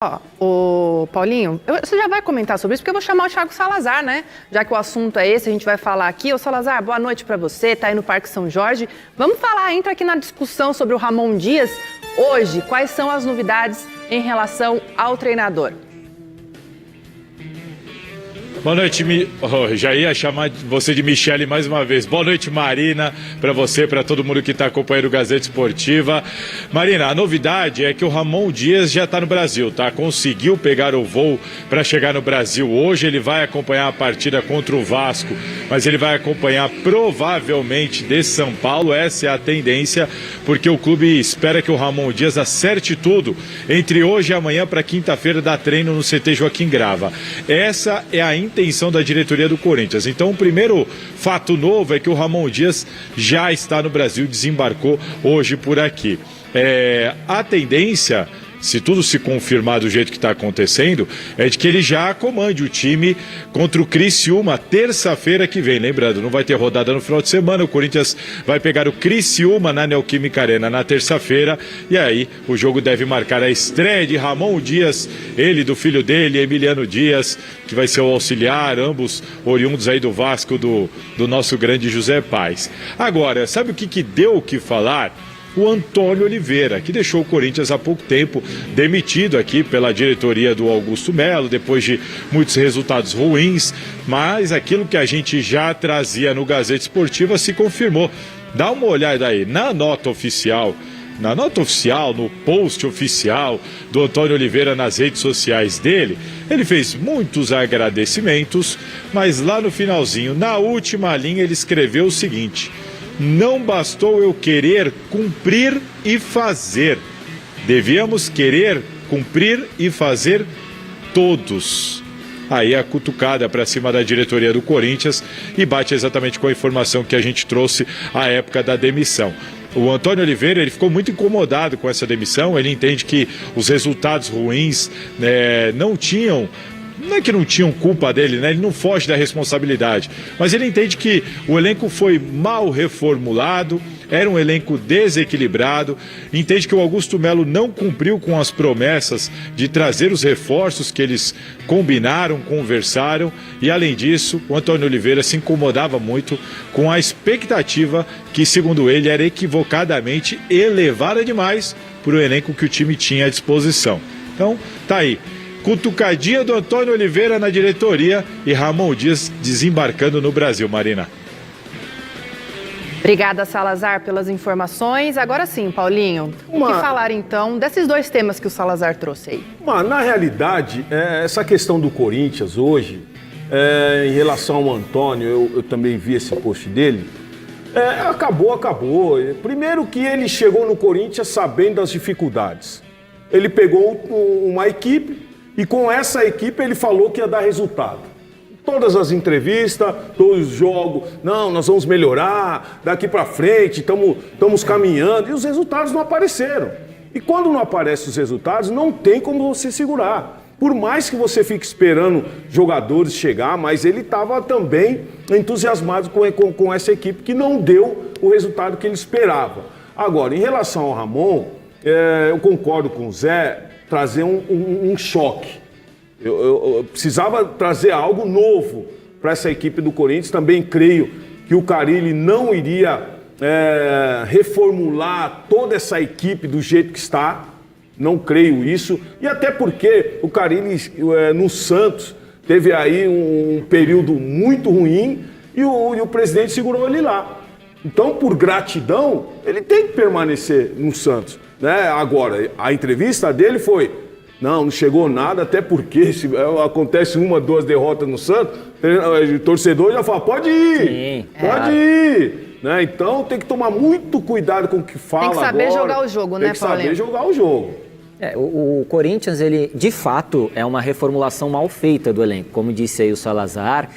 Ó, ô Paulinho, você já vai comentar sobre isso, porque eu vou chamar o Thiago Salazar, né? Já que o assunto é esse, a gente vai falar aqui. Ô Salazar, boa noite pra você, tá aí no Parque São Jorge. Vamos falar, entra aqui na discussão sobre o Ramon Dias. Hoje, quais são as novidades em relação ao treinador? Boa noite, já ia chamar você de Michele mais uma vez. Boa noite, Marina, para você, para todo mundo que está acompanhando o Gazeta Esportiva. Marina, a novidade é que o Ramon Dias já está no Brasil, tá? Conseguiu pegar o voo para chegar no Brasil hoje. Ele vai acompanhar a partida contra o Vasco, mas ele vai acompanhar provavelmente de São Paulo. Essa é a tendência, porque o clube espera que o Ramon Dias acerte tudo entre hoje e amanhã para quinta-feira dar treino no CT Joaquim Grava. Essa é a intenção da diretoria do Corinthians. Então, o primeiro fato novo é que o Ramon Dias já está no Brasil, desembarcou hoje por aqui. A tendência, se tudo se confirmar do jeito que está acontecendo, é de que ele já comande o time contra o Criciúma terça-feira que vem. Lembrando, não vai ter rodada no final de semana, o Corinthians vai pegar o Criciúma na Neoquímica Arena na terça-feira, e aí o jogo deve marcar a estreia de Ramon Dias, ele do filho dele, Emiliano Dias, que vai ser o auxiliar, ambos oriundos aí do Vasco, do nosso grande José Paes. Agora, sabe o que deu o que falar? O Antônio Oliveira, que deixou o Corinthians há pouco tempo, demitido aqui pela diretoria do Augusto Melo, depois de muitos resultados ruins, mas aquilo que a gente já trazia no Gazeta Esportiva se confirmou. Dá uma olhada aí na nota oficial, no post oficial do Antônio Oliveira nas redes sociais dele. Ele fez muitos agradecimentos, mas lá no finalzinho, na última linha, ele escreveu o seguinte: não bastou eu querer cumprir e fazer. Devíamos querer cumprir e fazer todos. Aí a cutucada para cima da diretoria do Corinthians e bate exatamente com a informação que a gente trouxe à época da demissão. O Antônio Oliveira, ele ficou muito incomodado com essa demissão. Ele entende que os resultados ruins não é que não tinham culpa dele, né? Ele não foge da responsabilidade, mas ele entende que o elenco foi mal reformulado, era um elenco desequilibrado, entende que o Augusto Melo não cumpriu com as promessas de trazer os reforços que eles combinaram, conversaram, e além disso, o Antônio Oliveira se incomodava muito com a expectativa que, segundo ele, era equivocadamente elevada demais para o elenco que o time tinha à disposição. Então, tá aí. Cutucadinha do Antônio Oliveira na diretoria e Ramon Dias desembarcando no Brasil, Marina. Obrigada, Salazar, pelas informações. Agora sim, Paulinho, o que falar então desses dois temas que o Salazar trouxe aí? Na realidade, essa questão do Corinthians hoje, em relação ao Antônio, eu também vi esse post dele, acabou. Primeiro que ele chegou no Corinthians sabendo das dificuldades. Ele pegou uma equipe e com essa equipe ele falou que ia dar resultado. Todas as entrevistas, todos os jogos, não, nós vamos melhorar, daqui para frente, estamos caminhando, e os resultados não apareceram. E quando não aparecem os resultados, não tem como você segurar. Por mais que você fique esperando jogadores chegar, mas ele estava também entusiasmado com essa equipe que não deu o resultado que ele esperava. Agora, em relação ao Ramon, eu concordo com o Zé, trazer um choque. Eu precisava trazer algo novo para essa equipe do Corinthians. Também creio que o Carille não iria reformular toda essa equipe do jeito que está. Não creio isso. E até porque o Carille no Santos teve aí um período muito ruim e o presidente segurou ele lá. Então, por gratidão, ele tem que permanecer no Santos. Agora, a entrevista dele foi: não chegou nada, até porque se acontece 1, 2 derrotas no Santos, o torcedor já fala, pode ir, pode ir. Então tem que tomar muito cuidado com o que fala agora. Tem que saber jogar o jogo, né, Paulinho? Tem que saber jogar o jogo. O Corinthians, ele de fato é uma reformulação mal feita do elenco. Como disse aí o Salazar,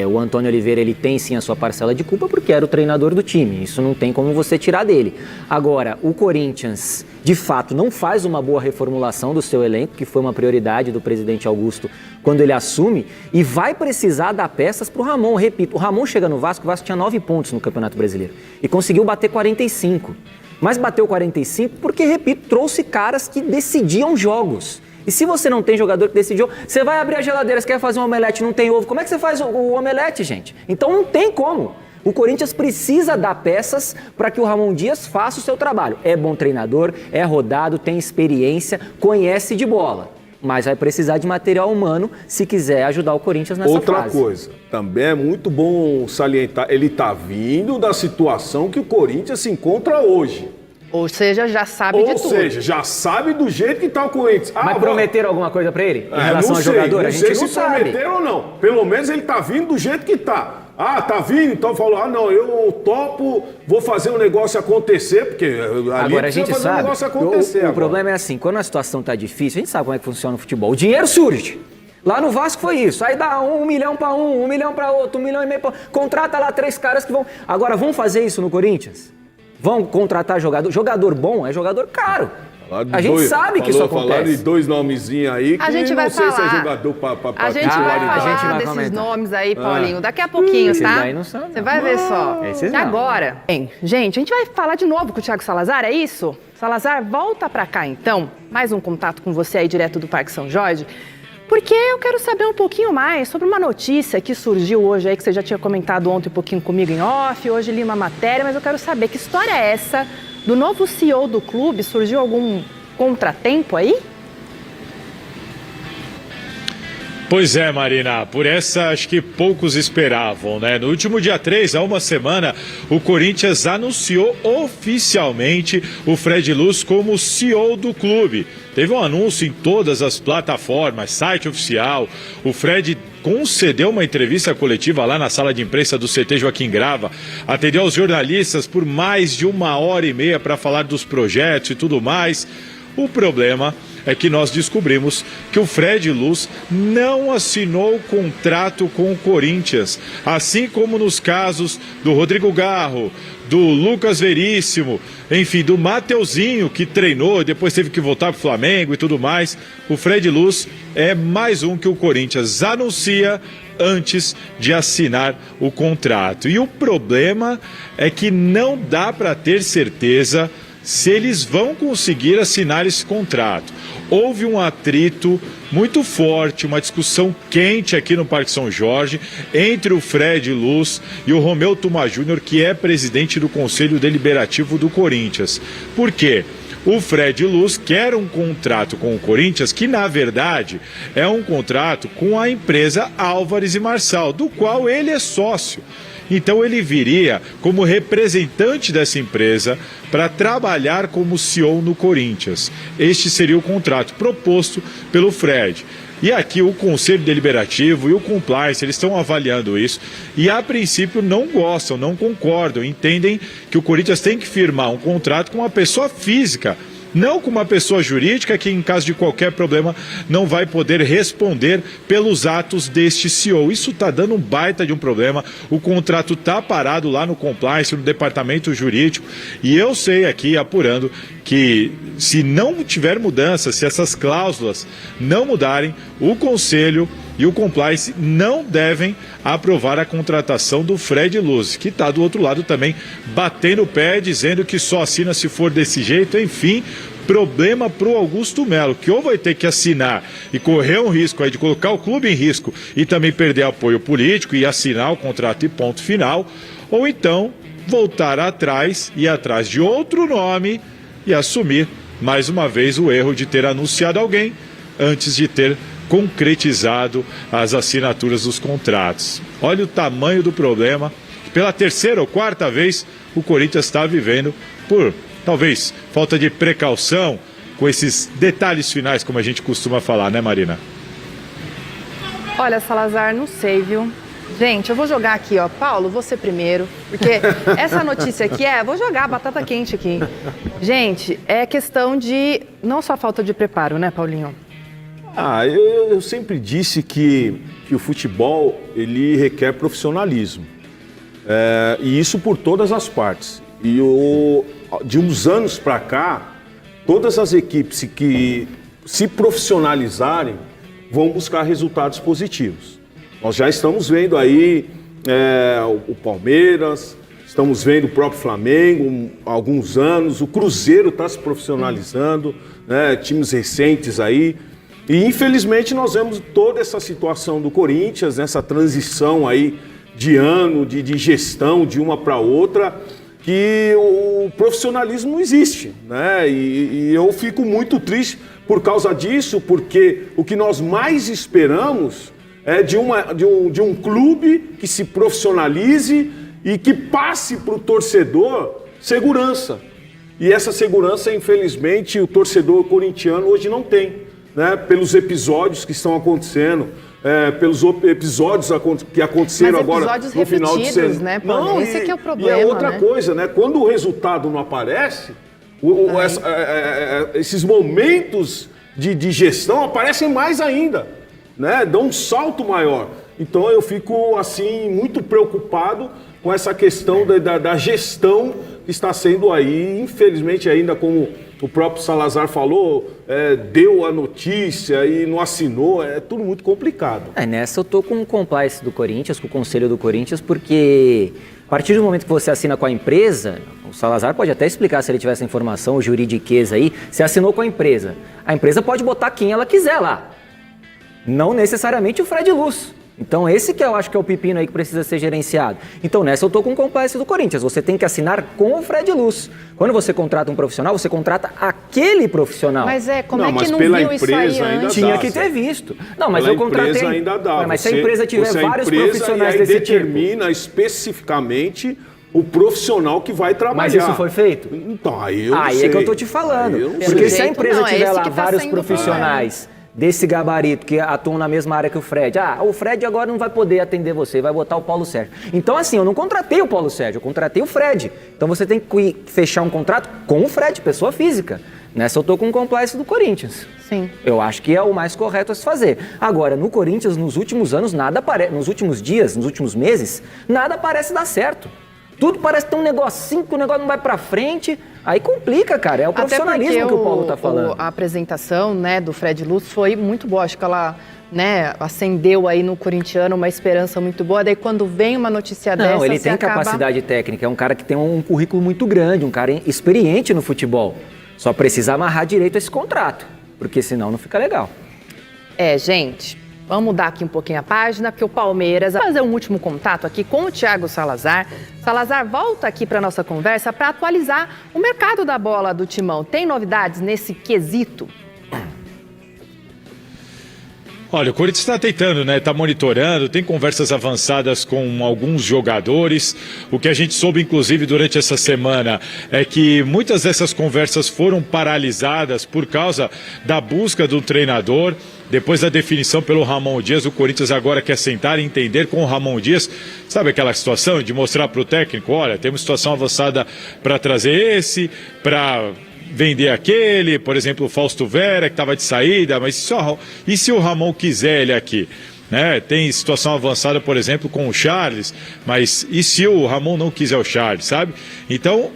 o Antônio Oliveira, ele tem sim a sua parcela de culpa porque era o treinador do time. Isso não tem como você tirar dele. Agora, o Corinthians de fato não faz uma boa reformulação do seu elenco, que foi uma prioridade do presidente Augusto quando ele assume, e vai precisar dar peças para o Ramon. Repito, o Ramon chega no Vasco, o Vasco tinha 9 pontos no Campeonato Brasileiro e conseguiu bater 45. Mas bateu 45 porque, repito, trouxe caras que decidiam jogos. E se você não tem jogador que decide jogo, você vai abrir a geladeira, você quer fazer um omelete, não tem ovo. Como é que você faz o omelete, gente? Então não tem como. O Corinthians precisa dar peças para que o Ramon Dias faça o seu trabalho. É bom treinador, é rodado, tem experiência, conhece de bola. Mas vai precisar de material humano se quiser ajudar o Corinthians nessa fase. Outra coisa, também é muito bom salientar, ele está vindo da situação que o Corinthians se encontra hoje. Ou seja, já sabe de tudo. Ou seja, já sabe do jeito que está o Corinthians. Mas prometeram alguma coisa para ele em relação ao jogador? A gente não sabe. Não sei se prometeram ou não. Pelo menos ele está vindo do jeito que está. Ah, tá vindo? Então falou, não, eu topo, vou fazer um negócio acontecer, porque ali agora a gente fazer sabe, um negócio acontecer. O problema é assim, quando a situação tá difícil, a gente sabe como é que funciona o futebol. O dinheiro surge. Lá no Vasco foi isso, aí dá 1 milhão para um, 1 milhão para outro, 1,5 milhão para... Contrata lá 3 caras que vão... Agora, vão fazer isso no Corinthians? Vão contratar jogador? Jogador bom é jogador caro. A gente sabe que isso acontece. Falaram de 2 nomezinhos aí que a gente vai não sei falar. Se é jogador para a gente vai falar desses nomes aí, Paulinho, daqui a pouquinho, tá? Você vai ver só. E agora, bem, gente, a gente vai falar de novo com o Thiago Salazar, é isso? Salazar, volta pra cá então. Mais um contato com você aí direto do Parque São Jorge. Porque eu quero saber um pouquinho mais sobre uma notícia que surgiu hoje aí, que você já tinha comentado ontem um pouquinho comigo em off, hoje li uma matéria, mas eu quero saber que história é essa do novo CEO do clube? Surgiu algum contratempo aí? Pois é, Marina, por essa acho que poucos esperavam, né? No último dia 3, há uma semana, o Corinthians anunciou oficialmente o Fred Luz como CEO do clube. Teve um anúncio em todas as plataformas, site oficial. O Fred concedeu uma entrevista coletiva lá na sala de imprensa do CT Joaquim Grava, atendeu aos jornalistas por mais de 1h30 para falar dos projetos e tudo mais. O problema é que nós descobrimos que o Fred Luz não assinou o contrato com o Corinthians, assim como nos casos do Rodrigo Garro, do Lucas Veríssimo, enfim, do Mateuzinho, que treinou e depois teve que voltar para o Flamengo e tudo mais. O Fred Luz é mais um que o Corinthians anuncia antes de assinar o contrato. E o problema é que não dá para ter certeza se eles vão conseguir assinar esse contrato. Houve um atrito muito forte, uma discussão quente aqui no Parque São Jorge entre o Fred Luz e o Romeu Tuma Júnior, que é presidente do Conselho Deliberativo do Corinthians. Por quê? O Fred Luz quer um contrato com o Corinthians que, na verdade, é um contrato com a empresa Álvares e Marçal, do qual ele é sócio. Então ele viria como representante dessa empresa para trabalhar como CEO no Corinthians. Este seria o contrato proposto pelo Fred. E aqui o Conselho Deliberativo e o Compliance, eles estão avaliando isso e a princípio não gostam, não concordam, entendem que o Corinthians tem que firmar um contrato com uma pessoa física, não com uma pessoa jurídica que, em caso de qualquer problema, não vai poder responder pelos atos deste CEO. Isso está dando um baita de um problema. O contrato está parado lá no Compliance, no departamento jurídico. E eu sei aqui, apurando, que se não tiver mudança, se essas cláusulas não mudarem, o Conselho e o Compliance não devem aprovar a contratação do Fred Luz, que está do outro lado também batendo o pé, dizendo que só assina se for desse jeito. Enfim, problema para o Augusto Melo, que ou vai ter que assinar e correr um risco aí de colocar o clube em risco e também perder apoio político e assinar o contrato e ponto final, ou então voltar atrás e ir atrás de outro nome e assumir mais uma vez o erro de ter anunciado alguém antes de ter concretizado as assinaturas dos contratos. Olha o tamanho do problema. Pela 3ª ou 4ª vez o Corinthians está vivendo por, talvez, falta de precaução com esses detalhes finais, como a gente costuma falar, né, Marina? Olha, Salazar, não sei, viu? Gente, eu vou jogar aqui, ó. Paulo, você primeiro, porque essa notícia aqui vou jogar batata quente aqui. Gente, é questão de não só falta de preparo, né, Paulinho? Eu sempre disse que o futebol, ele requer profissionalismo. E isso por todas as partes. E de uns anos para cá, todas as equipes que se profissionalizarem vão buscar resultados positivos. Nós já estamos vendo aí o Palmeiras, estamos vendo o próprio Flamengo há alguns anos, o Cruzeiro está se profissionalizando, né, times recentes aí. E infelizmente nós vemos toda essa situação do Corinthians, essa transição aí de ano, de gestão de uma para outra, que o profissionalismo não existe, né? E eu fico muito triste por causa disso, porque o que nós mais esperamos é de um clube que se profissionalize e que passe para o torcedor segurança. E essa segurança, infelizmente, o torcedor corintiano hoje não tem, né? Pelos episódios que estão acontecendo, pelos episódios que aconteceram agora no final de semana. Né, Paulo? Esse que é o problema. E é outra coisa, né? Quando o resultado não aparece, esses momentos de gestão aparecem mais ainda, né? Dão um salto maior. Então eu fico assim muito preocupado com essa questão da gestão que está sendo aí, infelizmente ainda como o próprio Salazar falou, deu a notícia e não assinou, é tudo muito complicado. Nessa eu tô com o compliance do Corinthians, com o conselho do Corinthians, porque a partir do momento que você assina com a empresa, o Salazar pode até explicar se ele tiver essa informação, o juridiquês aí, você assinou com a empresa pode botar quem ela quiser lá, não necessariamente o Fred Luz. Então esse que eu acho que é o pepino aí que precisa ser gerenciado. Então nessa eu tô com o compliance do Corinthians, você tem que assinar com o Fred Luz. Quando você contrata um profissional, você contrata aquele profissional. Mas como é que não viu isso aí antes? Tinha que ter visto. Não, mas eu contratei... ainda dá. Mas se a empresa tiver vários profissionais desse tipo... determina especificamente o profissional que vai trabalhar. Mas isso foi feito? Então, aí eu não sei. Aí é que eu tô te falando. Porque se a empresa tiver lá vários profissionais... desse gabarito que atuam na mesma área que o Fred. O Fred agora não vai poder atender você, vai botar o Paulo Sérgio. Então assim, eu não contratei o Paulo Sérgio, eu contratei o Fred. Então você tem que fechar um contrato com o Fred, pessoa física. Nessa eu tô com o compliance do Corinthians. Sim. Eu acho que é o mais correto a se fazer. Agora, no Corinthians, nos últimos anos, nos últimos dias, nos últimos meses, nada parece dar certo. Tudo parece ter um negocinho, que o negócio não vai pra frente. Aí complica, cara. É o profissionalismo que o Paulo tá falando. A apresentação, né, do Fred Luz foi muito boa. Acho que ela, né, acendeu aí no corintiano uma esperança muito boa. Daí quando vem uma notícia dessa, não, ele tem capacidade técnica. É um cara que tem um currículo muito grande, um cara experiente no futebol. Só precisa amarrar direito esse contrato, porque senão não fica legal. Gente... Vamos mudar aqui um pouquinho a página, porque o Palmeiras vai fazer um último contato aqui com o Thiago Salazar. Salazar volta aqui para a nossa conversa para atualizar o mercado da bola do Timão. Tem novidades nesse quesito? Olha, o Corinthians está tentando, né? Está monitorando, tem conversas avançadas com alguns jogadores. O que a gente soube, inclusive, durante essa semana é que muitas dessas conversas foram paralisadas por causa da busca do treinador. Depois da definição pelo Ramon Dias, o Corinthians agora quer sentar e entender com o Ramon Dias, sabe aquela situação de mostrar para o técnico, olha, tem uma situação avançada para trazer esse, para vender aquele, por exemplo, o Fausto Vera, que estava de saída, mas e se o Ramon quiser ele aqui? Né? Tem situação avançada, por exemplo, com o Charles, mas e se o Ramon não quiser o Charles, sabe? Então...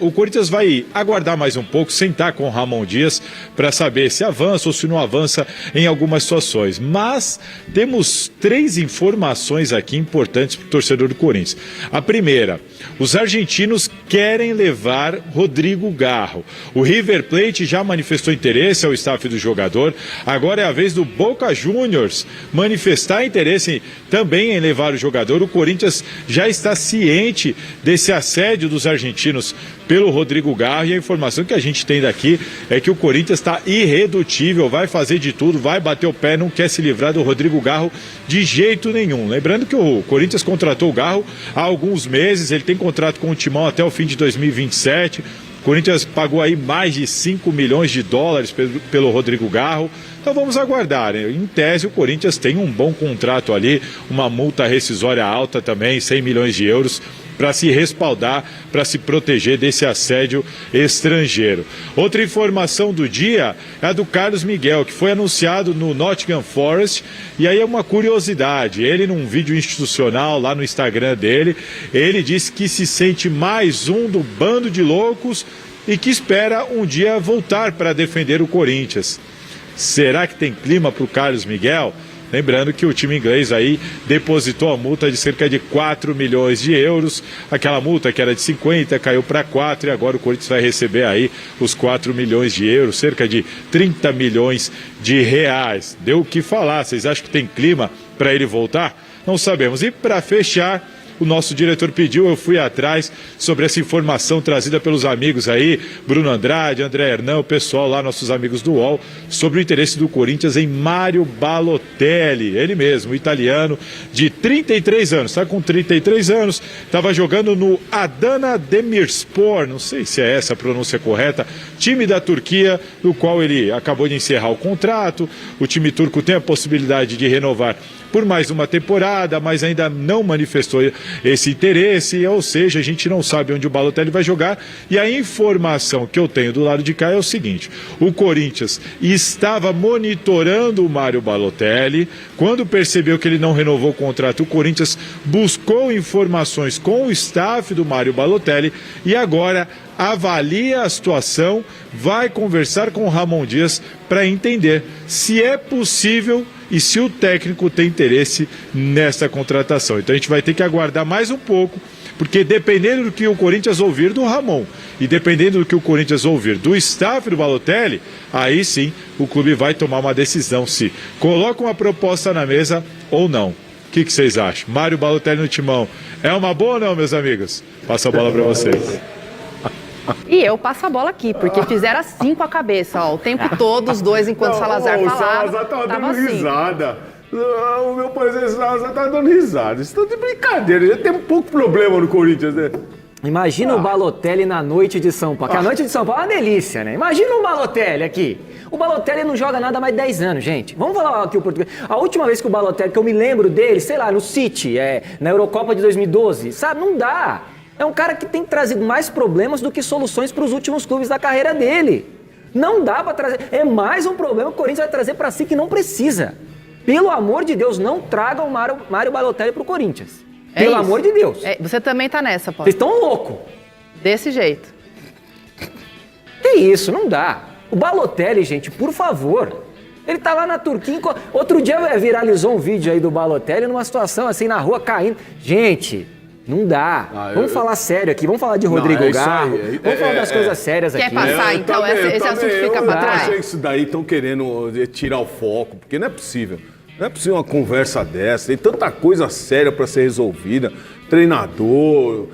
o Corinthians vai aguardar mais um pouco, sentar com o Ramon Dias para saber se avança ou se não avança em algumas situações. Mas temos 3 informações aqui importantes para o torcedor do Corinthians. A primeira, os argentinos querem levar Rodrigo Garro. O River Plate já manifestou interesse ao staff do jogador. Agora é a vez do Boca Juniors manifestar interesse também em levar o jogador. O Corinthians já está ciente desse assédio dos argentinos pelo Rodrigo Garro, e a informação que a gente tem daqui é que o Corinthians está irredutível, vai fazer de tudo, vai bater o pé, não quer se livrar do Rodrigo Garro de jeito nenhum. Lembrando que o Corinthians contratou o Garro há alguns meses, ele tem contrato com o Timão até o fim de 2027. O Corinthians pagou aí mais de 5 milhões de dólares pelo Rodrigo Garro. Então vamos aguardar, né? Em tese o Corinthians tem um bom contrato ali, uma multa rescisória alta também, 100 milhões de euros, para se respaldar, para se proteger desse assédio estrangeiro. Outra informação do dia é a do Carlos Miguel, que foi anunciado no Nottingham Forest, e aí é uma curiosidade, ele num vídeo institucional lá no Instagram dele, ele disse que se sente mais um do bando de loucos e que espera um dia voltar para defender o Corinthians. Será que tem clima para o Carlos Miguel? Lembrando que o time inglês aí depositou a multa de cerca de 4 milhões de euros. Aquela multa que era de 50 caiu para 4 e agora o Corinthians vai receber aí os 4 milhões de euros, cerca de 30 milhões de reais. Deu o que falar. Vocês acham que tem clima para ele voltar? Não sabemos. E para fechar, o nosso diretor pediu, eu fui atrás sobre essa informação trazida pelos amigos aí, Bruno Andrade, André Hernan, o pessoal lá, nossos amigos do UOL, sobre o interesse do Corinthians em Mário Balotelli, ele mesmo, italiano, de 33 anos, está com 33 anos, estava jogando no Adana Demirspor, não sei se é essa a pronúncia correta, time da Turquia, no qual ele acabou de encerrar o contrato, o time turco tem a possibilidade de renovar por mais uma temporada, mas ainda não manifestou esse interesse, ou seja, a gente não sabe onde o Balotelli vai jogar, e a informação que eu tenho do lado de cá é o seguinte: o Corinthians estava monitorando o Mário Balotelli, quando percebeu que ele não renovou o contrato, o Corinthians buscou informações com o staff do Mário Balotelli e agora avalia a situação, vai conversar com o Ramon Dias para entender se é possível e se o técnico tem interesse nessa contratação. Então a gente vai ter que aguardar mais um pouco, porque dependendo do que o Corinthians ouvir do Ramon e dependendo do que o Corinthians ouvir do staff do Balotelli, aí sim o clube vai tomar uma decisão se coloca uma proposta na mesa ou não. O que vocês acham? Mário Balotelli no timão é uma boa ou não, meus amigos? Passo a bola para vocês. E eu passo a bola aqui, porque fizeram assim com a cabeça, ó, o tempo todo, os dois, enquanto o Salazar falava. O Salazar tava dando assim. risada. O meu parceiro Salazar tava dando risada. Isso tá de brincadeira. Já tem um pouco problema no Corinthians, né? Imagina o Balotelli na noite de São Paulo. Porque a noite de São Paulo é uma delícia, né? Imagina o Balotelli aqui. O Balotelli não joga nada há mais de 10 anos, gente. Vamos falar aqui o português. A última vez que o Balotelli, que eu me lembro dele, sei lá, no City, na Eurocopa de 2012, sabe? Não dá. É um cara que tem trazido mais problemas do que soluções para os últimos clubes da carreira dele. Não dá para trazer. É mais um problema que o Corinthians vai trazer para si que não precisa. Pelo amor de Deus, não tragam o Mário Balotelli para o Corinthians. Pelo amor de Deus. Você também tá nessa, Paulo. Vocês estão loucos. Desse jeito. Que isso, não dá. O Balotelli, gente, por favor. Ele tá lá na Turquia. Outro dia viralizou um vídeo aí do Balotelli numa situação assim na rua caindo. Gente, não dá. Vamos falar sério aqui. Vamos falar de Rodrigo Garro. Vamos falar das coisas sérias aqui. Quer passar, então? Esse assunto fica pra trás? Eu achei que isso daí estão querendo tirar o foco, porque não é possível. Não é possível uma conversa dessa. Tem tanta coisa séria para ser resolvida. Treinador,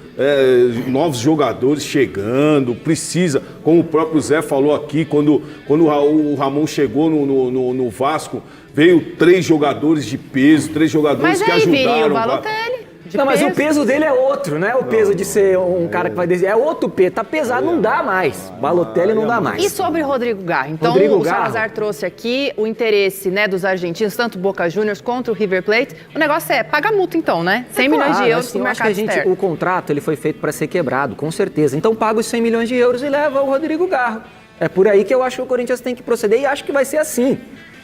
novos jogadores chegando, precisa, como o próprio Zé falou aqui, quando o Ramon chegou no Vasco, veio 3 jogadores de peso, 3 jogadores que ajudaram. Mas aí viria o Balotelli. Mas o peso dele é outro, não é o peso de ser um cara que vai dizer. É outro peso, tá pesado, não dá mais. Balotelli não dá mais. E sobre Rodrigo Garro? Então, o Salazar trouxe aqui o interesse, né, dos argentinos, tanto Boca Juniors contra o River Plate. O negócio é paga multa, então, né? 100 milhões de euros no mercado externo. O contrato ele foi feito para ser quebrado, com certeza. Então paga os 100 milhões de euros e leva o Rodrigo Garro. É por aí que eu acho que o Corinthians tem que proceder e acho que vai ser assim.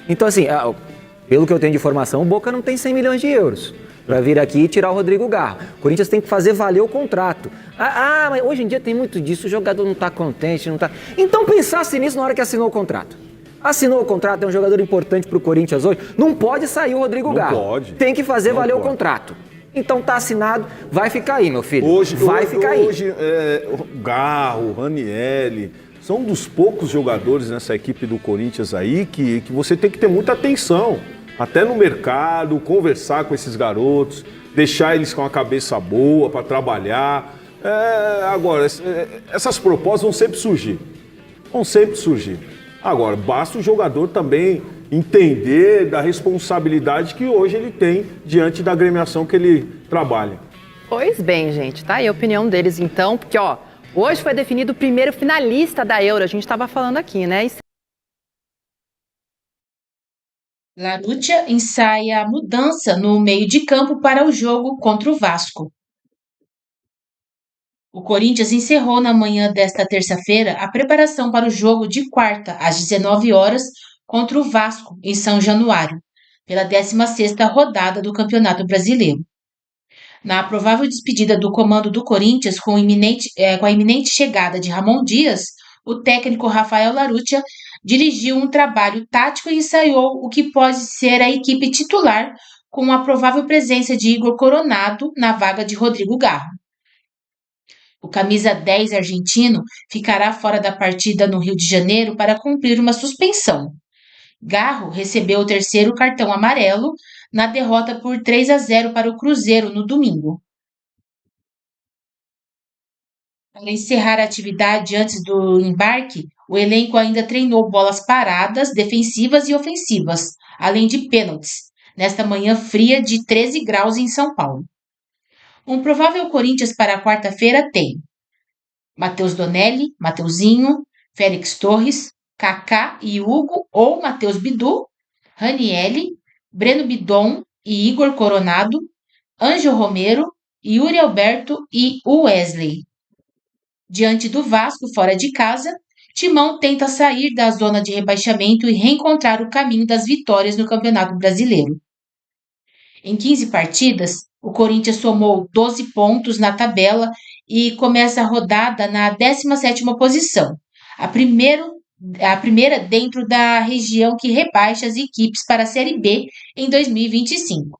Então, assim, pelo que eu tenho de informação, o Boca não tem 100 milhões de euros para vir aqui e tirar o Rodrigo Garro. O Corinthians tem que fazer valer o contrato. Mas hoje em dia tem muito disso, o jogador não está contente, não está... Então pensasse nisso na hora que assinou o contrato. Assinou o contrato, é um jogador importante para o Corinthians hoje, não pode sair o Rodrigo Garro. Não pode. Tem que fazer valer o contrato. Então tá assinado, vai ficar aí, meu filho. Vai ficar aí. Hoje, o Garro, o Ranieri, são um dos poucos jogadores nessa equipe do Corinthians aí que você tem que ter muita atenção. Até no mercado, conversar com esses garotos, deixar eles com a cabeça boa para trabalhar. Agora, essas propostas vão sempre surgir. Vão sempre surgir. Agora, basta o jogador também entender da responsabilidade que hoje ele tem diante da agremiação que ele trabalha. Pois bem, gente, tá aí a opinião deles então, porque ó, hoje foi definido o primeiro finalista da Euro, a gente estava falando aqui, né? Larúcia ensaia a mudança no meio de campo para o jogo contra o Vasco. O Corinthians encerrou na manhã desta terça-feira a preparação para o jogo de quarta, às 19 horas, contra o Vasco, em São Januário, pela 16ª rodada do Campeonato Brasileiro. Na provável despedida do comando do Corinthians com a iminente chegada de Ramon Dias, o técnico Rafael Larúcia dirigiu um trabalho tático e ensaiou o que pode ser a equipe titular, com a provável presença de Igor Coronado na vaga de Rodrigo Garro. O camisa 10 argentino ficará fora da partida no Rio de Janeiro para cumprir uma suspensão. Garro recebeu o terceiro cartão amarelo na derrota por 3-0 para o Cruzeiro no domingo. Para encerrar a atividade antes do embarque, o elenco ainda treinou bolas paradas, defensivas e ofensivas, além de pênaltis, nesta manhã fria de 13 graus em São Paulo. Um provável Corinthians para a quarta-feira tem Matheus Donelli, Mateuzinho, Félix Torres, Kaká e Hugo ou Matheus Bidu, Ranielli, Breno Bidon e Igor Coronado, Ângelo Romero, Yuri Alberto e Wesley. Diante do Vasco, fora de casa, Timão tenta sair da zona de rebaixamento e reencontrar o caminho das vitórias no Campeonato Brasileiro. Em 15 partidas, o Corinthians somou 12 pontos na tabela e começa a rodada na 17ª posição, a primeira dentro da região que rebaixa as equipes para a Série B em 2025.